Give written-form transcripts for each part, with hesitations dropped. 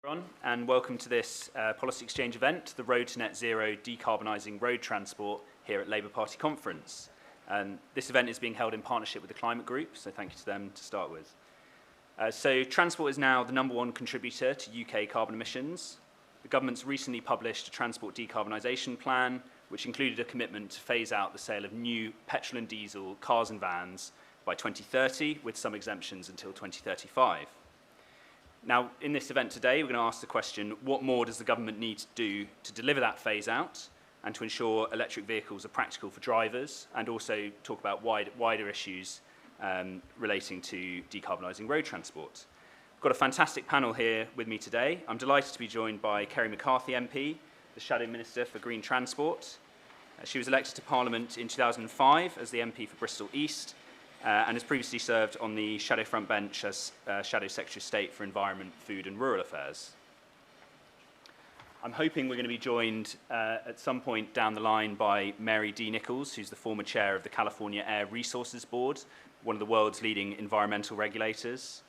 Everyone, and welcome to this policy exchange event, the Road to Net Zero Decarbonising Road Transport here at Labour Party Conference. This event is being held in partnership with the Climate Group, so thank you to them to start with. So transport is now the #1 contributor to UK carbon emissions. The government's recently published a Transport Decarbonisation Plan, which included a commitment to phase out the sale of new petrol and diesel cars and vans by 2030, with some exemptions until 2035. Now, in this event today, we're going to ask the question, what more does the government need to do to deliver that phase out and to ensure electric vehicles are practical for drivers, and also talk about wider issues relating to decarbonising road transport. I've got a fantastic panel here with me today. I'm delighted to be joined by Kerry McCarthy MP, the Shadow Minister for Green Transport. She was elected to Parliament in 2005 as the MP for Bristol East, and has previously served on the Shadow Front Bench as Shadow Secretary of State for Environment, Food and Rural Affairs. I'm hoping we're going to be joined at some point down the line by Mary D. Nichols, who's the former chair of the California Air Resources Board, one of the world's leading environmental regulators.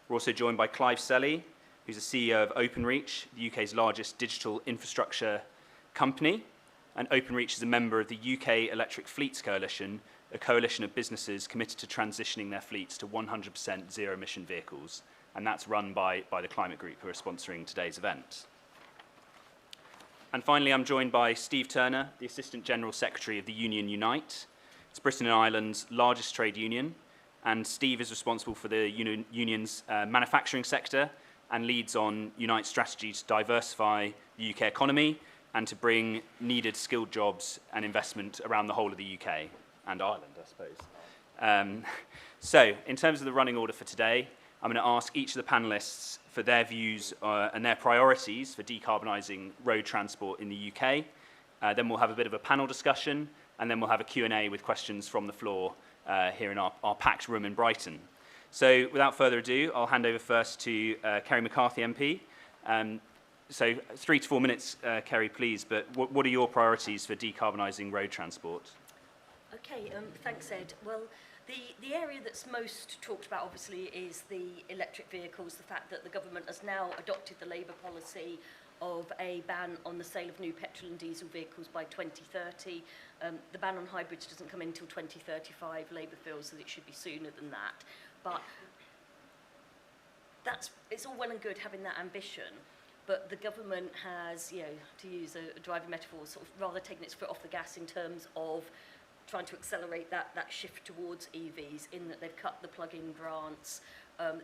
We're also joined by Clive Selley, who's the CEO of Openreach, the UK's largest digital infrastructure company. And Openreach is a member of the UK Electric Fleets Coalition, a coalition of businesses committed to transitioning their fleets to 100% zero-emission vehicles. And that's run by the Climate Group, who are sponsoring today's event. And finally, I'm joined by Steve Turner, the Assistant General Secretary of the union Unite. It's Britain and Ireland's largest trade union. And Steve is responsible for the union's manufacturing sector and leads on Unite's strategy to diversify the UK economy and to bring needed skilled jobs and investment around the whole of the UK. And Ireland, I suppose. So, in terms of the running order for today, I'm going to ask each of the panellists for their views and their priorities for decarbonising road transport in the UK. Then we'll have a bit of a panel discussion, and then we'll have a Q&A with questions from the floor here in our packed room in Brighton. So, without further ado, I'll hand over first to Kerry McCarthy MP. So 3 to 4 minutes, Kerry, please, but what are your priorities for decarbonising road transport? Okay, thanks, Ed. Well, the area that's most talked about, obviously, is the electric vehicles, the fact that the government has now adopted the Labour policy of a ban on the sale of new petrol and diesel vehicles by 2030. The ban on hybrids doesn't come in until 2035. Labour feels that it should be sooner than that. But it's all well and good having that ambition, but the government has, to use a driving metaphor, sort of rather taken its foot off the gas in terms of trying to accelerate that shift towards EVs, in that they've cut the plug-in grants.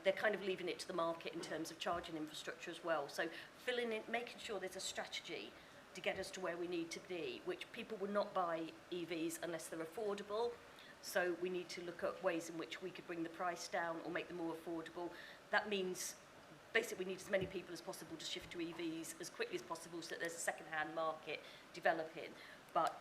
They're kind of leaving it to the market in terms of charging infrastructure as well. So filling in, making sure there's a strategy to get us to where we need to be, which people will not buy EVs unless they're affordable. So we need to look at ways in which we could bring the price down or make them more affordable. That means basically we need as many people as possible to shift to EVs as quickly as possible so that there's a second-hand market developing. But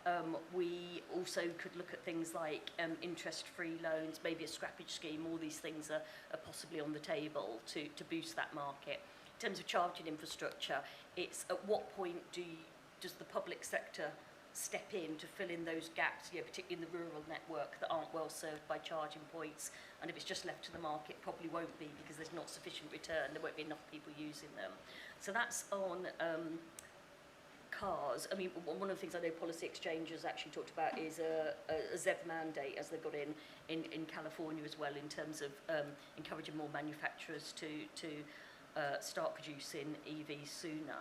we also could look at things like interest-free loans, maybe a scrappage scheme. All these things are possibly on the table to boost that market. In terms of charging infrastructure, it's at what point does the public sector step in to fill in those gaps, particularly in the rural network that aren't well served by charging points. And if it's just left to the market, probably won't be, because there's not sufficient return. There won't be enough people using them. So that's on cars. I mean, one of the things I know Policy Exchange has actually talked about is a ZEV mandate, as they've got in California as well, in terms of encouraging more manufacturers to start producing EVs sooner.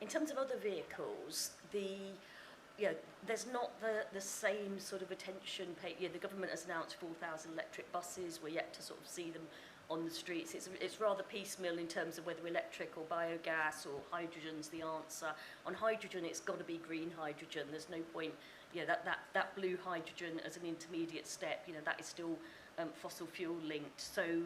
In terms of other vehicles, there's not the same sort of attention paid. The government has announced 4,000 electric buses. We're yet to sort of see them on the streets. It's rather piecemeal in terms of whether electric or biogas or hydrogen's the answer. On hydrogen, it's got to be green hydrogen. There's no point, that blue hydrogen as an intermediate step, that is still fossil fuel linked. So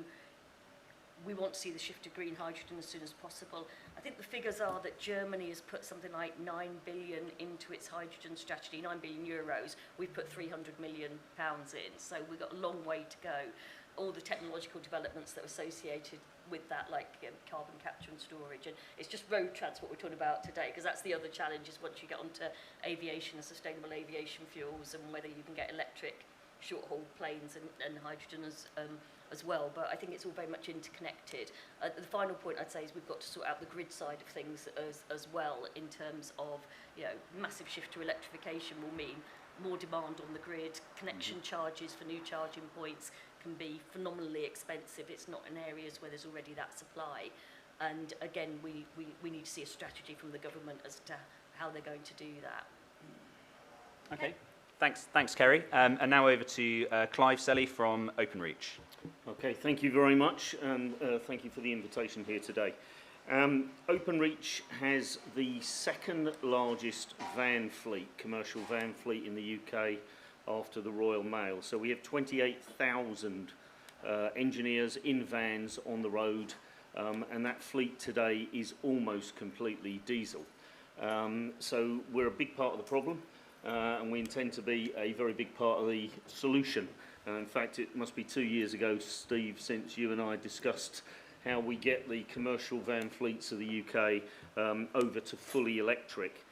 we want to see the shift to green hydrogen as soon as possible. I think the figures are that Germany has put something like 9 billion into its hydrogen strategy, 9 billion euros. We've put 300 million pounds in, so we've got a long way to go. All the technological developments that are associated with that, like carbon capture and storage. And it's just road transport we're talking about today, because that's the other challenge, is once you get onto aviation and sustainable aviation fuels and whether you can get electric short-haul planes and hydrogen as well. But I think it's all very much interconnected. The final point I'd say is we've got to sort out the grid side of things as well, in terms of, you know, massive shift to electrification will mean more demand on the grid. Connection charges for new charging points can be phenomenally expensive. It's not in areas where there's already that supply. And again, we need to see a strategy from the government as to how they're going to do that. Okay. Thanks, Kerry. And now over to Clive Selley from Openreach. Okay, thank you very much, and thank you for the invitation here today. Openreach has the second largest van fleet, commercial van fleet in the UK after the Royal Mail. So we have 28,000 engineers in vans on the road, and that fleet today is almost completely diesel. So we're a big part of the problem, and we intend to be a very big part of the solution. In fact, it must be 2 years ago, Steve, since you and I discussed how we get the commercial van fleets of the UK over to fully electric.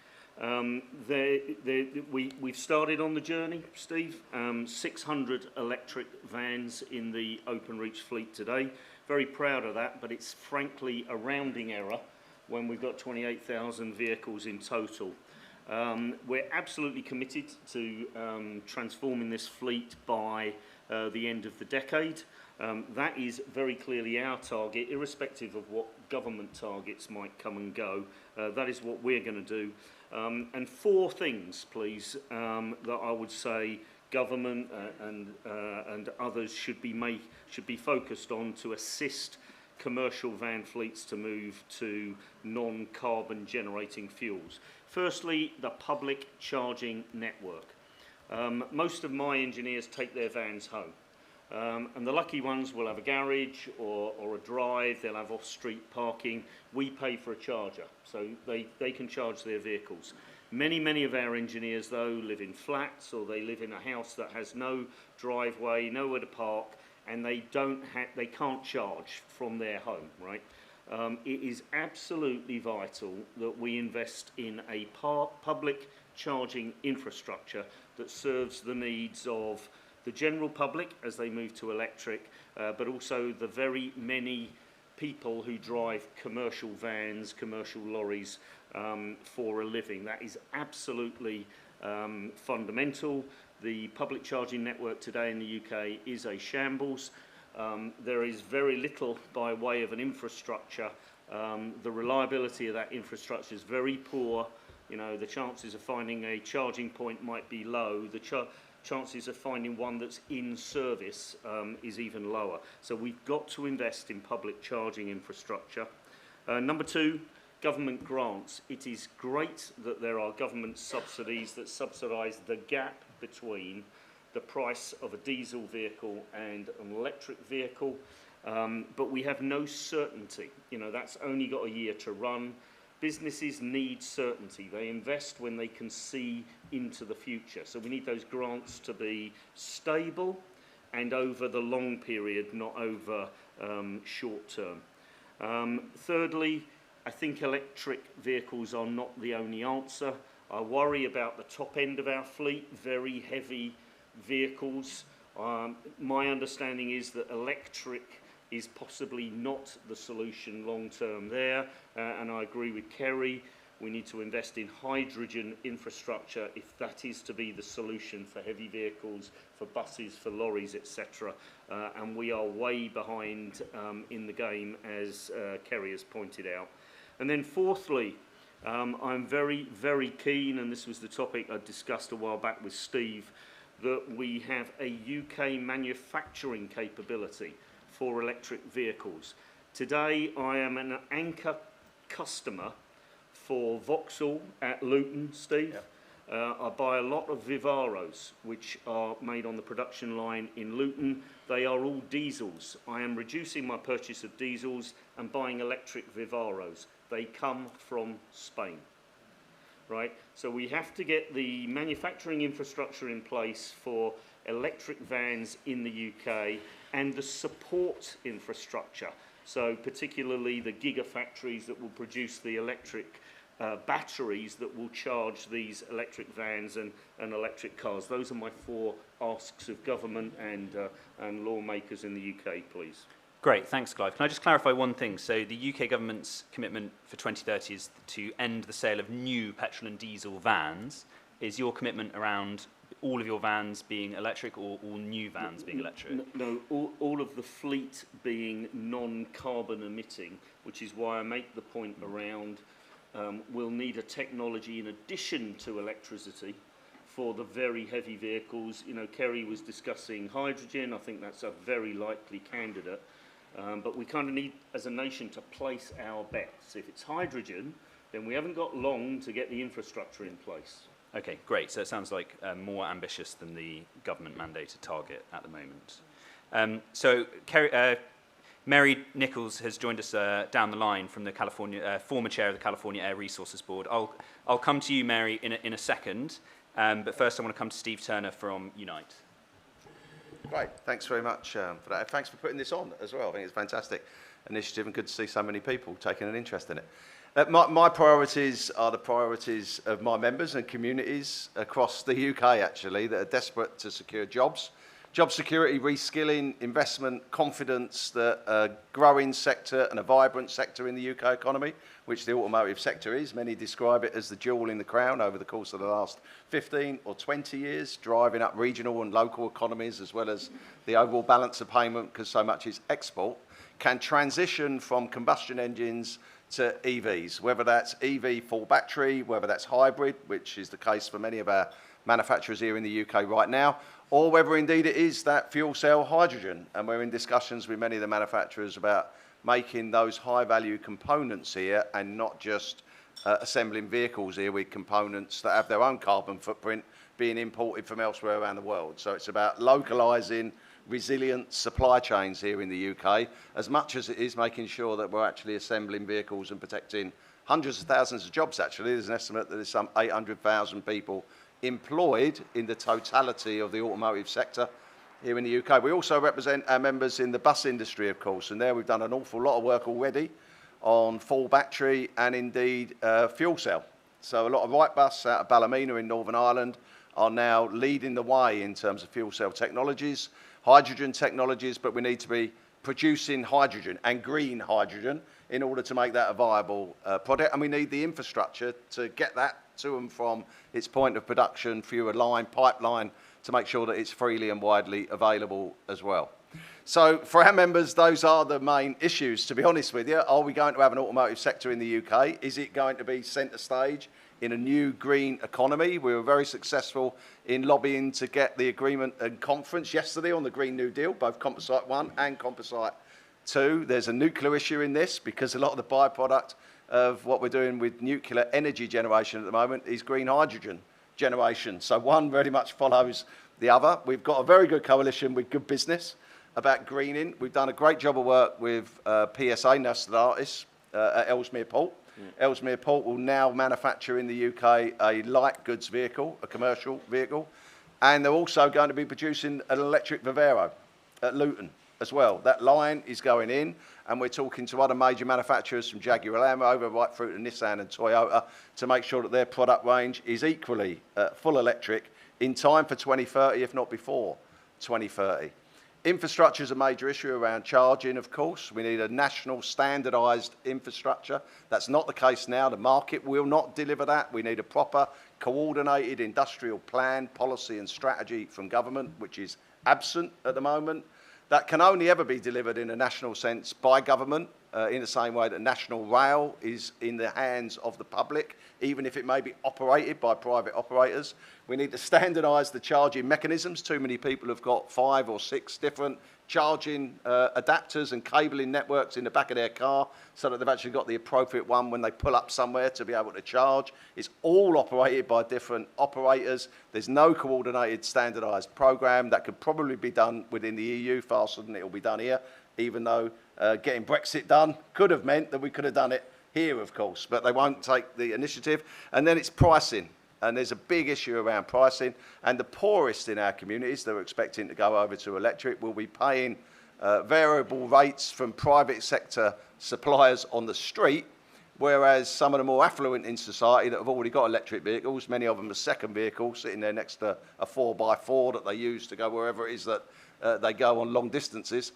We've started on the journey, Steve. 600 electric vans in the Openreach fleet today. Very proud of that, but it's frankly a rounding error when we've got 28,000 vehicles in total. We're absolutely committed to transforming this fleet by the end of the decade. That is very clearly our target, irrespective of what government targets might come and go. That is what we're going to do. And 4 things, please, that I would say government and others should be focused on to assist commercial van fleets to move to non-carbon generating fuels. Firstly, the public charging network. Most of my engineers take their vans home. And the lucky ones will have a garage or a drive, they'll have off-street parking. We pay for a charger, so they can charge their vehicles. Many of our engineers, though, live in flats, or they live in a house that has no driveway, nowhere to park, and they can't charge from their home, right? It is absolutely vital that we invest in a public charging infrastructure that serves the needs of the general public as they move to electric, but also the very many people who drive commercial vans, commercial lorries for a living. That is absolutely fundamental. The public charging network today in the UK is a shambles. There is very little by way of an infrastructure. The reliability of that infrastructure is very poor. You know, the chances of finding a charging point might be low. The chances of finding one that's in service is even lower. So we've got to invest in public charging infrastructure. Number 2, government grants. It is great that there are government subsidies that subsidise the gap between the price of a diesel vehicle and an electric vehicle, but we have no certainty. You know, that's only got a year to run. Businesses need certainty. They invest when they can see into the future. So we need those grants to be stable and over the long period, not over short term. Thirdly, I think electric vehicles are not the only answer. I worry about the top end of our fleet, very heavy vehicles. My understanding is that electric is possibly not the solution long term there, and I agree with Kerry. We need to invest in hydrogen infrastructure if that is to be the solution for heavy vehicles, for buses, for lorries, etc. And we are way behind in the game, as Kerry has pointed out. And then fourthly, I'm very keen, and this was the topic I discussed a while back with Steve, that we have a UK manufacturing capability for electric vehicles. Today I am an anchor customer for Vauxhall at Luton, Steve. Yep. I buy a lot of Vivaros, which are made on the production line in Luton. They are all diesels. I am reducing my purchase of diesels and buying electric Vivaros. They come from Spain. Right? So we have to get the manufacturing infrastructure in place for electric vans in the UK and the support infrastructure. So particularly the gigafactories that will produce the electric batteries that will charge these electric vans and electric cars. Those are my 4 asks of government and lawmakers in the UK, please. Great, thanks, Clive. Can I just clarify one thing? So the UK government's commitment for 2030 is to end the sale of new petrol and diesel vans. Is your commitment around all of your vans being electric or all new vans being electric? No, all of the fleet being non-carbon emitting, which is why I make the point around we'll need a technology in addition to electricity for the very heavy vehicles. You know, Kerry was discussing hydrogen. I think that's a very likely candidate. But we kind of need, as a nation, to place our bets. If it's hydrogen, then we haven't got long to get the infrastructure in place. Okay, great. So it sounds like more ambitious than the government-mandated target at the moment. So Kerry, Mary Nichols has joined us down the line from the California, former chair of the California Air Resources Board. I'll come to you, Mary, in a second. But first I want to come to Steve Turner from Unite. Great, thanks very much for that. Thanks for putting this on as well. I think it's a fantastic initiative and good to see so many people taking an interest in it. My priorities are the priorities of my members and communities across the UK, actually, that are desperate to secure jobs. Job security, reskilling, investment, confidence that a growing sector and a vibrant sector in the UK economy, which the automotive sector is. Many describe it as the jewel in the crown over the course of the last 15 or 20 years, driving up regional and local economies as well as the overall balance of payment, because so much is export, can transition from combustion engines to EVs, whether that's EV full battery, whether that's hybrid, which is the case for many of our manufacturers here in the UK right now, or whether indeed it is that fuel cell hydrogen. And we're in discussions with many of the manufacturers about making those high value components here and not just assembling vehicles here with components that have their own carbon footprint being imported from elsewhere around the world. So it's about localising resilient supply chains here in the UK, as much as it is making sure that we're actually assembling vehicles and protecting hundreds of thousands of jobs, actually. There's an estimate that there's some 800,000 people employed in the totality of the automotive sector here in the UK. We also represent our members in the bus industry, of course, and there we've done an awful lot of work already on full battery and indeed fuel cell. So a lot of Wrightbus out of Ballymena in Northern Ireland are now leading the way in terms of fuel cell technologies, hydrogen technologies, but we need to be producing hydrogen and green hydrogen in order to make that a viable product, and we need the infrastructure to get that to and from its point of production through a line, pipeline, to make sure that it's freely and widely available as well. So for our members, those are the main issues, to be honest with you. Are we going to have an automotive sector in the UK? Is it going to be centre stage in a new green economy? We were very successful in lobbying to get the agreement and conference yesterday on the Green New Deal, both Composite 1 and Composite 2. There's a nuclear issue in this because a lot of the byproduct of what we're doing with nuclear energy generation at the moment is green hydrogen generation. So one very much follows the other. We've got a very good coalition with good business about greening. We've done a great job of work with PSA, Novartis, at Ellesmere Port. Ellesmere Port will now manufacture in the UK a light goods vehicle, a commercial vehicle, and they're also going to be producing an electric Vivero at Luton as well. That line is going in, and we're talking to other major manufacturers from Jaguar Land Rover right through to Nissan and Toyota to make sure that their product range is equally full electric in time for 2030, if not before 2030. Infrastructure is a major issue around charging, of course. We need a national standardised infrastructure. That's not the case now. The market will not deliver that. We need a proper, coordinated industrial plan, policy and strategy from government, which is absent at the moment. That can only ever be delivered in a national sense by government, in the same way that national rail is in the hands of the public, even if it may be operated by private operators. We need to standardise the charging mechanisms. Too many people have got 5 or 6 different charging adapters and cabling networks in the back of their car so that they've actually got the appropriate one when they pull up somewhere to be able to charge. It's all operated by different operators. There's no coordinated standardised programme that could probably be done within the EU faster than it will be done here, even though getting Brexit done could have meant that we could have done it here, of course, but they won't take the initiative. And then it's pricing. And there's a big issue around pricing, and the poorest in our communities that are expecting to go over to electric will be paying variable rates from private sector suppliers on the street whereas some of the more affluent in society that have already got electric vehicles, many of them are second vehicles sitting there next to a 4x4 that they use to go wherever it is that they go on long distances.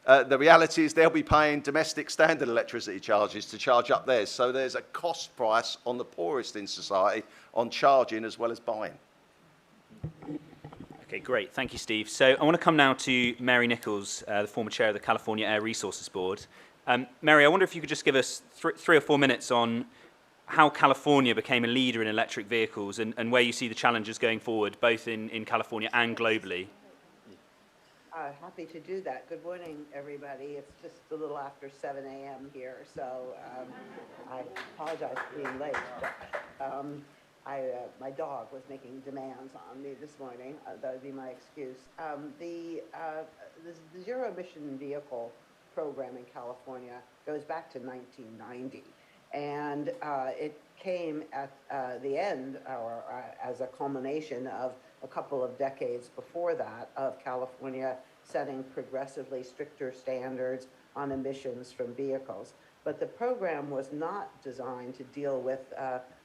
The reality is they'll be paying domestic standard electricity charges to charge up theirs. So there's a cost price on the poorest in society on charging as well as buying. Okay, great. Thank you, Steve. So I want to come now to Mary Nichols, the former chair of the California Air Resources Board. Mary, I wonder if you could just give us 3 or 4 minutes on how California became a leader in electric vehicles and where you see the challenges going forward, both in California and globally. Happy to do that. Good morning, everybody. It's just a little after 7 a.m. here, so I apologize for being late. But, my dog was making demands on me this morning. That would be my excuse. The zero-emission vehicle program in California goes back to 1990, and it came at the end, or as a culmination of a couple of decades before that, of California setting progressively stricter standards on emissions from vehicles. But the program was not designed to deal with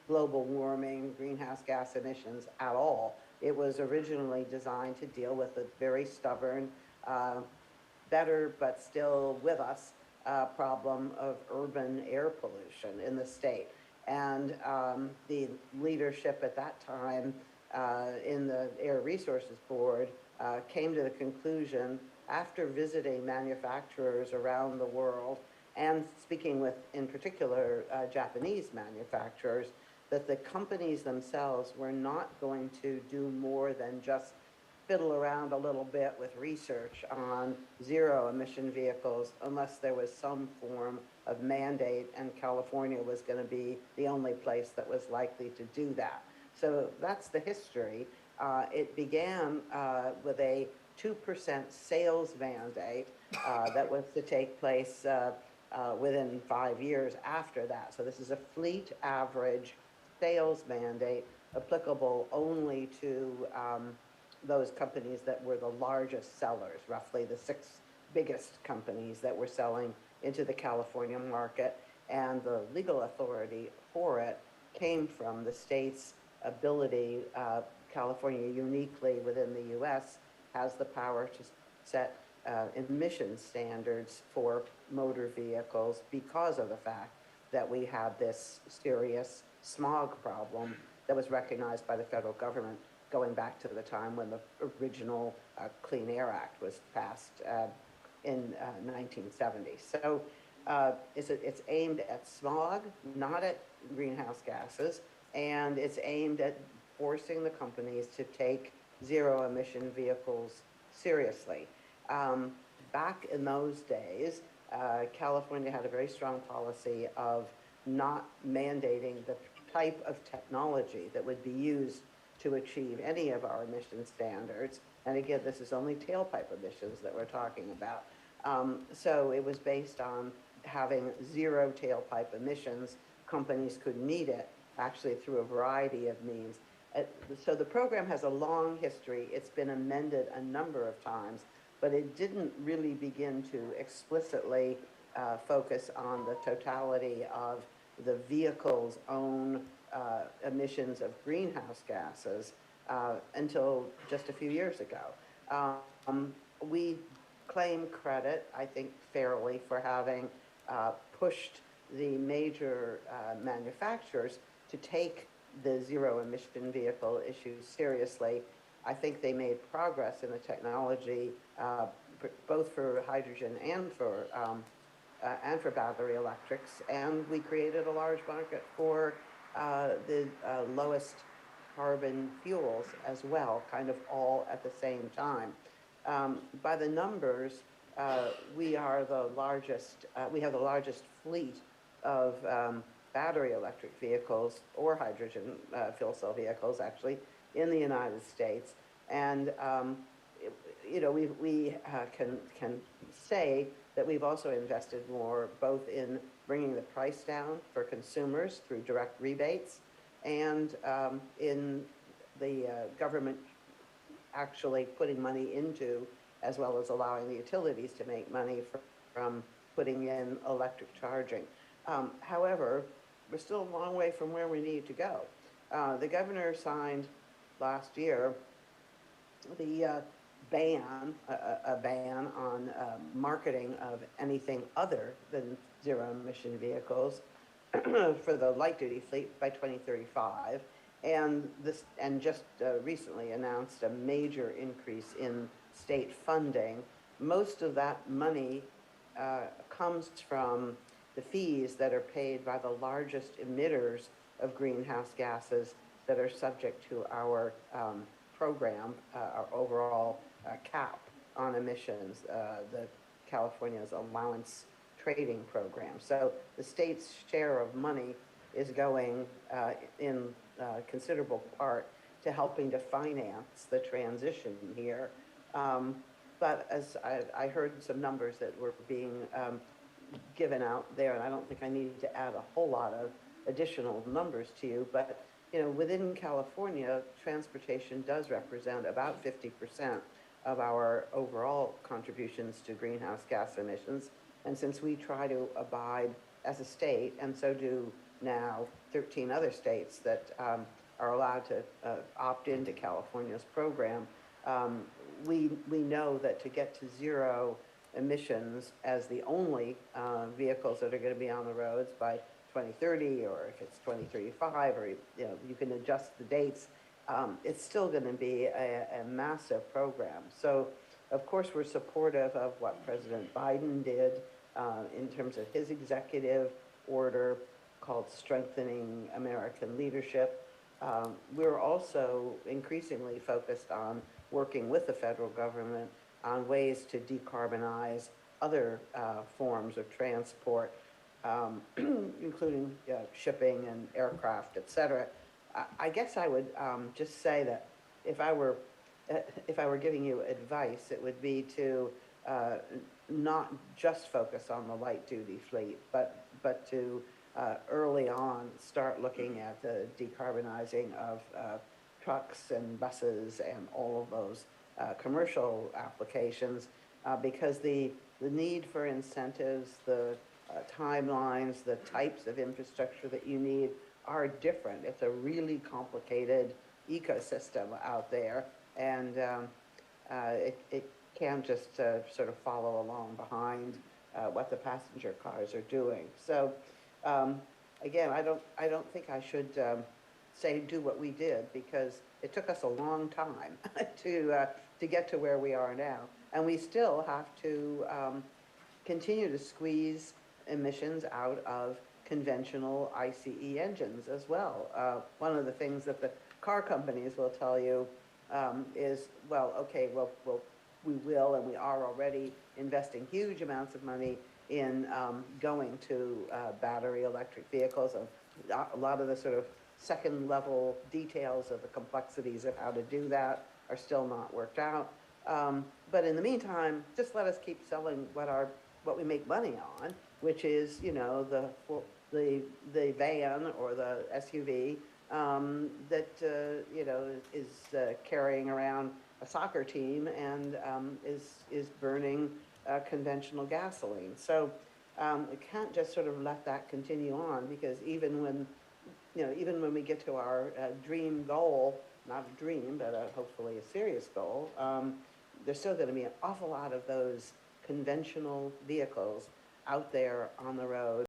global warming, greenhouse gas emissions at all. It was originally designed to deal with a very stubborn, better but still with us, problem of urban air pollution in the state. And the leadership at that time in the Air Resources Board came to the conclusion, after visiting manufacturers around the world and speaking with, in particular, Japanese manufacturers, that the companies themselves were not going to do more than just fiddle around a little bit with research on zero-emission vehicles unless there was some form of mandate, and California was going to be the only place that was likely to do that. So that's the history. It began with a 2% sales mandate that was to take place within 5 years after that. So this is a fleet average sales mandate applicable only to those companies that were the largest sellers, roughly the 6 biggest companies that were selling into the California market. And the legal authority for it came from the state's ability. California uniquely within the US has the power to set emission standards for motor vehicles because of the fact that we had this serious smog problem that was recognized by the federal government going back to the time when the original Clean Air Act was passed in 1970. So it's aimed at smog, not at greenhouse gases, and it's aimed at forcing the companies to take zero-emission vehicles seriously. Back in those days, California had a very strong policy of not mandating the type of technology that would be used to achieve any of our emission standards. And again, this is only tailpipe emissions that we're talking about. So it was based on having zero tailpipe emissions. Companies could meet it actually through a variety of means. So the program has a long history. It's been amended a number of times, but it didn't really begin to explicitly focus on the totality of the vehicle's own emissions of greenhouse gases until just a few years ago. We claim credit, I think fairly, for having pushed the major manufacturers to take the zero-emission vehicle issue seriously. I think they made progress in the technology, both for hydrogen and for battery electrics, and we created a large market for the lowest carbon fuels as well, kind of all at the same time. By the numbers, we are the largest. We have the largest fleet of battery electric vehicles or hydrogen fuel cell vehicles, actually, in the United States. And you know, we can say that we've also invested more both in bringing the price down for consumers through direct rebates and in the government actually putting money into, as well as allowing the utilities to make money from putting in electric charging. However, we're still a long way from where we need to go. The governor signed last year the ban, a ban on marketing of anything other than zero-emission vehicles for the light-duty fleet by 2035, and just recently announced a major increase in state funding. Most of that money comes from the fees that are paid by the largest emitters of greenhouse gases that are subject to our program, our overall cap on emissions, the California's allowance trading program. So the state's share of money is going in considerable part to helping to finance the transition here. But as I heard some numbers that were being given out there, and I don't think I need to add a whole lot of additional numbers to you, but within California, transportation does represent about 50% of our overall contributions to greenhouse gas emissions. And since we try to abide as a state, and so do now 13 other states that are allowed to opt into California's program, we know that to get to zero emissions as the only vehicles that are going to be on the roads by 2030, or if it's 2035, or you can adjust the dates, it's still going to be a massive program. So of course we're supportive of what President Biden did in terms of his executive order called Strengthening American Leadership. We're also increasingly focused on working with the federal government on ways to decarbonize other forms of transport, including shipping and aircraft, et cetera. I guess I would just say that if I were giving you advice, it would be to not just focus on the light-duty fleet, but to early on start looking at the decarbonizing of trucks and buses and all of those commercial applications, because the need for incentives, the timelines, the types of infrastructure that you need are different. It's a really complicated ecosystem out there, and it can't just sort of follow along behind what the passenger cars are doing. So again, I don't think I should say do what we did, because it took us a long time to get to where we are now, and we still have to continue to squeeze emissions out of conventional ICE engines as well. One of the things that the car companies will tell you is, well, okay, we will and we are already investing huge amounts of money in going to battery electric vehicles. And a lot of the sort of second level details of the complexities of how to do that are still not worked out. But in the meantime, just let us keep selling what we make money on, which is, the van or the SUV that is carrying around a soccer team and is burning conventional gasoline. So we can't just sort of let that continue on, because even when we get to our dream goal, not a dream, but hopefully a serious goal, there's still going to be an awful lot of those conventional vehicles out there on the road.